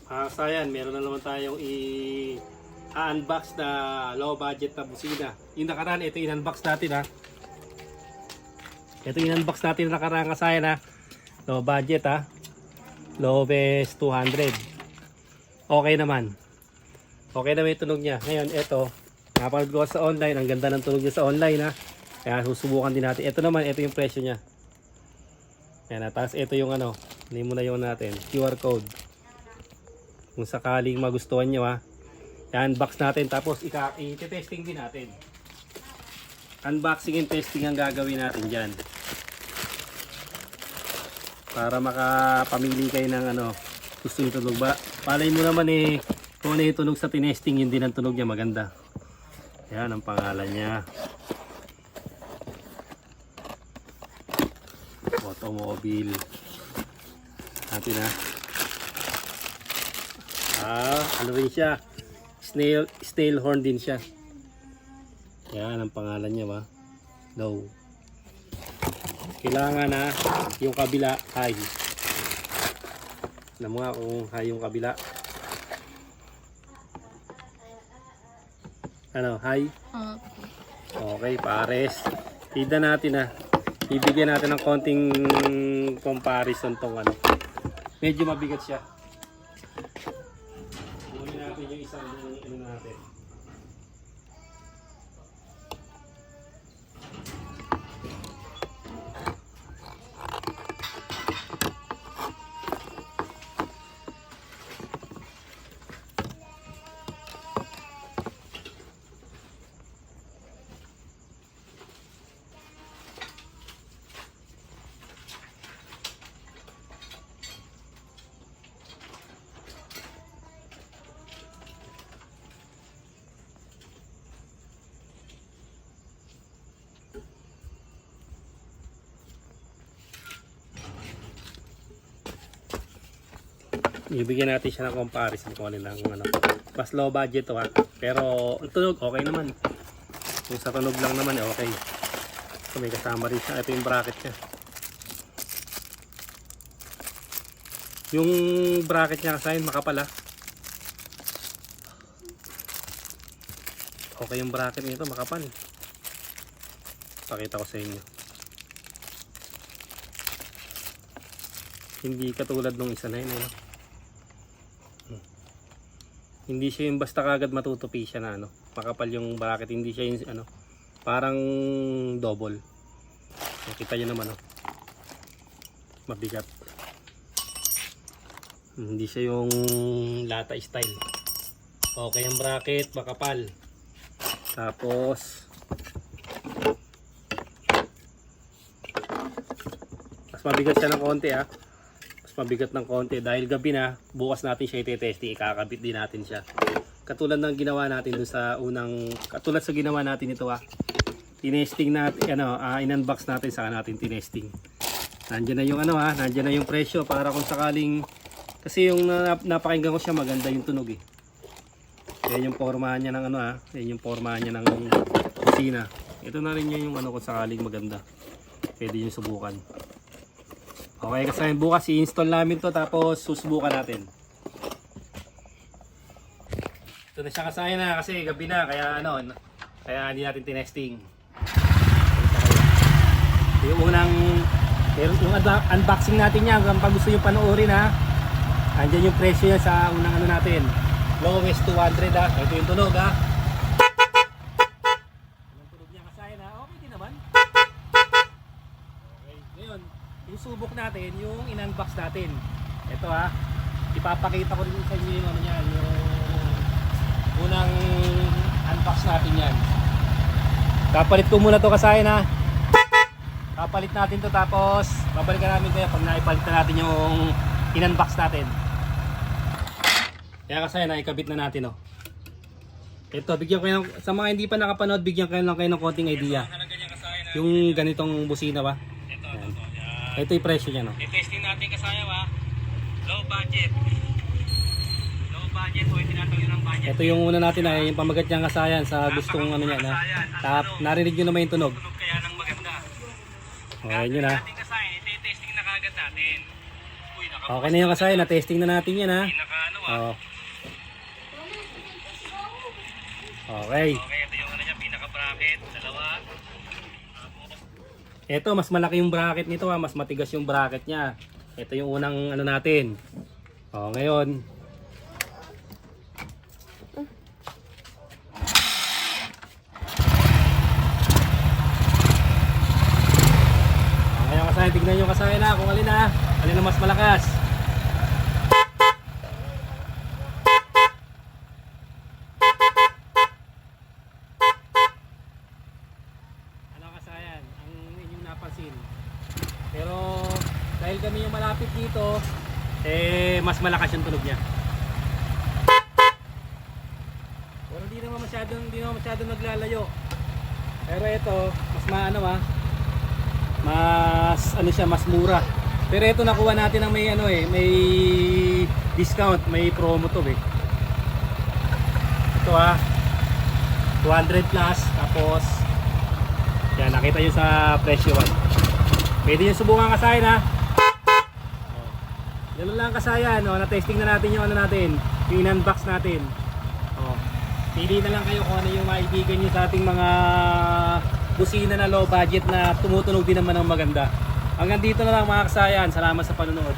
Sayan, meron na naman tayong i-unbox na low budget na busina. Yung nakaraan, ito in-unbox natin ha. Ito in-unbox natin na nakaraan kasayan ha. Low budget ha. Lowest 200. Okay naman. Okay naman yung tunog niya. Ngayon, ito. Napanood ko sa online. Ang ganda ng tunog niya sa online ha. Kaya susubukan din natin. Ito naman, ito yung presyo niya. Yan ha. Tapos ito yung ano. Hindi mo na yung natin. QR code. Kung sakaling magustuhan nyo ha, i-unbox natin tapos i-testing din natin. Unboxing and testing ang gagawin natin dyan. Para makapamili kayo ng ano, gusto nyo tunog ba. Palay mo naman eh, kung ano yung tunog sa tinesting, yun din ang tunog niya maganda. Yan ang pangalan niya. Automobile. Natin ha. Ano rin siya, snail horn din siya. Yan ang pangalan niya ba, low. Kailangan na yung kabila high. Alam mo nga kung high yung kabila. Ano, high? Okay, pares. Tignan natin ha. Ibigyan natin ng konting comparison tong ano. Medyo mabigat siya. Yung isang ano natin. Ibigyan natin siya ng comparison kung ano lang ano. Mas low budget to ha. Pero ang tunog okay naman. Kung sa tunog lang naman eh okay. So, may kasama rin siya. Ito yung bracket niya. Yung bracket niya kasi makapal ha. Okay yung bracket nito, makapal. Pakita ko sa inyo. Hindi katulad nung isa na yun eh. Hindi siya yung basta kagad matutupi siya na ano. Makapal yung bracket, hindi siya yung ano, parang double. Nakita nyo naman oh. Mabigat. Hindi siya yung lata style. Okay ang bracket, makapal. Tapos mas mabigat siya ng konti ah. Mabigat ng konti dahil gabi na, bukas natin siya i-testing, ikakabit din natin siya. Katulad ng ginawa natin dun sa unang, katulad sa ginawa natin ito tinesting natin, ano, in-unbox natin saka natin tinesting. Nandiyan na yung ano nandiyan na yung presyo para kung sakaling, kasi yung napakinggan ko siya maganda yung tunog eh. Yan yung pormahan niya ng ano yan yung pormahan niya ng kusina. Ito na rin yung ano kung sakaling maganda. Pwede yung subukan. Okay, kasi bukas i-install namin to tapos susubukan natin. Ito na siya kasaya na kasi gabi na kaya ano, kaya hindi natin tinesting. Yung unang yung unboxing natin niya, kung gusto niyo panoorin Andiyan yung presyo niya sa unang ano natin. Lowest 200 Ito yung tunog Yung tunog niya kasaya na, okay din naman. Okay, ngayon susubok natin yung in-unbox natin. Ito ipapakita ko rin sa inyo yung ano niyan, yung unang unbox natin yan. Kapalit ko muna to kasayan Kapalit natin to tapos babalikan namin kayo pag naipalit na natin yung in-unbox natin. Kaya kasayan ikabit na natin Ito, bigyan kayo sa mga hindi pa nakapanood, bigyan kayo lang kayo ng konting idea. Yung ganitong busina Ito yung presyo niya I-testing natin kasaya low budget. Low budget o tinatawag ng budget. Ito yung una natin yung pamagat niya kasayan sa gustong ano niya narinig niyo naman yung tunog. Kaya nang maganda. Okay yun I-testing na kagad natin. Okay na yung kasayan, na-testing na natin yan Oh. Okay. Okay, ito yung ano niya, pinaka-bracket, dalawa. Ito, mas malaki yung bracket nito ha. Mas matigas yung bracket niya. Ito yung unang ano natin. O, ngayon. Ngayon kasayan, tignan nyo kasayan na kung alin na. Alin na mas malakas. Ano kasayan, ang inyong napansin. Pero dahil kami yung malapit dito, mas malakas yung tunog niya. Pero hindi naman masyadong naglalayo. Pero ito, mas maano mas ano siya, mas mura. Pero ito nakuha natin ng may discount, may promo to Ito 200 plus, tapos yan, nakita nyo sa presyo 1. Pwede nyo subukan kasayan Ganun lang kasayan, na-testing na natin yung natin, yung in-unbox natin. Pili na lang kayo kung ano yung maibigan nyo sa ating mga busina na low budget na tumutunog din naman ng maganda. Hanggang dito na lang mga kasayan, salamat sa panonood.